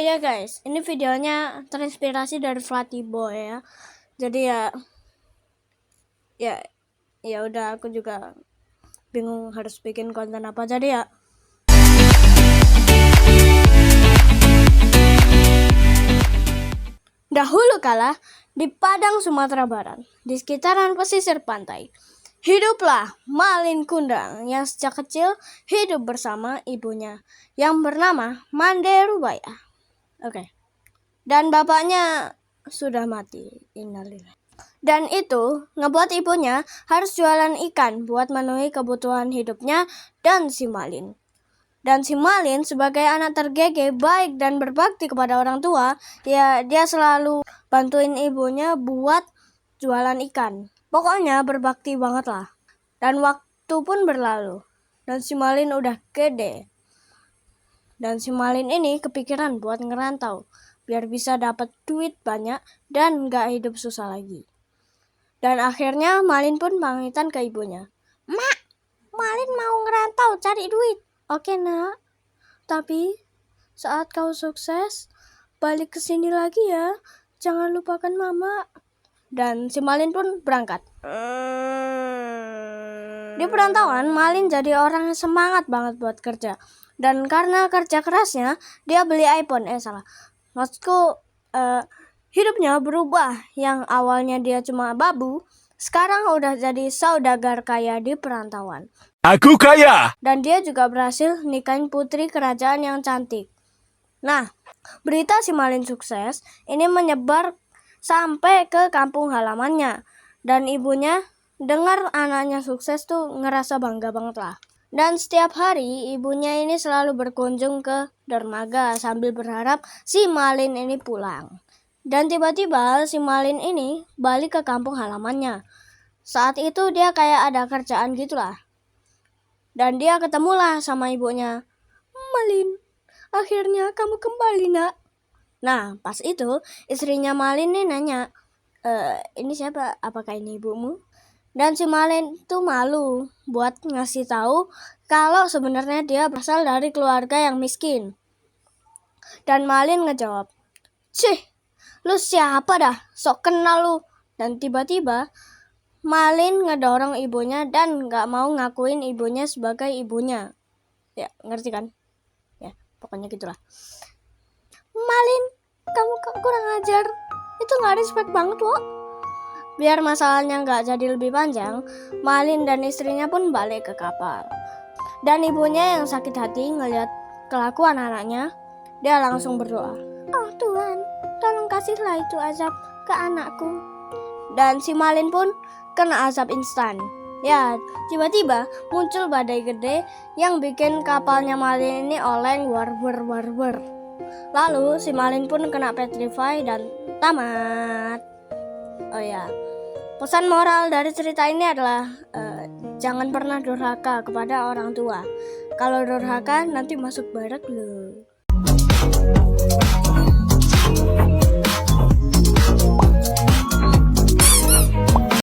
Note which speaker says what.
Speaker 1: ya guys, ini videonya terinspirasi dari Fluffy Boy ya. Jadi ya udah, aku juga bingung harus bikin konten apa. Jadi ya dahulu kala di Padang Sumatera Barat, di sekitaran pesisir pantai, hiduplah Malin Kundang yang sejak kecil hidup bersama ibunya yang bernama Mande Rubaya. Dan bapaknya sudah mati. Innalillahi. Dan itu ngebuat ibunya harus jualan ikan buat memenuhi kebutuhan hidupnya dan si Malin. Dan si Malin sebagai anak tergege, baik dan berbakti kepada orang tua, ya dia selalu bantuin ibunya buat jualan ikan. Pokoknya berbakti banget lah. Dan waktu pun berlalu. Dan si Malin udah gede. Dan si Malin ini kepikiran buat ngerantau, biar bisa dapat duit banyak dan gak hidup susah lagi. Dan akhirnya Malin pun pamitan ke ibunya. "Mak, Malin mau ngerantau cari duit." "Oke nak, tapi saat kau sukses, balik ke sini lagi ya. Jangan lupakan mama." Dan si Malin pun berangkat. Di perantauan, Malin jadi orang yang semangat banget buat kerja. Dan karena kerja kerasnya, dia beli iPhone. Maksudku, hidupnya berubah. Yang awalnya dia cuma babu, sekarang udah jadi saudagar kaya di perantauan.
Speaker 2: Aku kaya!
Speaker 1: Dan dia juga berhasil nikahin putri kerajaan yang cantik. Nah, berita si Malin sukses ini menyebar sampai ke kampung halamannya. Dan ibunya dengar anaknya sukses tuh ngerasa bangga banget lah. Dan setiap hari ibunya ini selalu berkunjung ke dermaga sambil berharap si Malin ini pulang. Dan tiba-tiba si Malin ini balik ke kampung halamannya. Saat itu dia kayak ada kerjaan gitulah. Dan dia ketemulah sama ibunya. "Malin, akhirnya kamu kembali nak." Nah, pas itu istrinya Malin nih nanya, "Ini siapa? Apakah ini ibumu?" Dan si Malin tuh malu buat ngasih tahu kalau sebenarnya dia berasal dari keluarga yang miskin. Dan Malin ngejawab, "Cih, lu siapa dah? Sok kenal lu." Dan tiba-tiba Malin ngedorong ibunya dan gak mau ngakuin ibunya sebagai ibunya. Ya, ngerti kan? Ya, pokoknya gitulah. "Malin, kamu kurang ajar. Itu gak respect banget loh." Biar masalahnya gak jadi lebih panjang, Malin dan istrinya pun balik ke kapal. Dan ibunya yang sakit hati ngelihat kelakuan anaknya, dia langsung berdoa, "Oh Tuhan, tolong kasihlah itu azab ke anakku." Dan si Malin pun kena azab instan. Ya, tiba-tiba muncul badai gede yang bikin kapalnya Malin ini oleng war-wer. Lalu si Malin pun kena petrify dan tamat. Oh ya, pesan moral dari cerita ini adalah jangan pernah durhaka kepada orang tua. Kalau durhaka nanti masuk barak loh.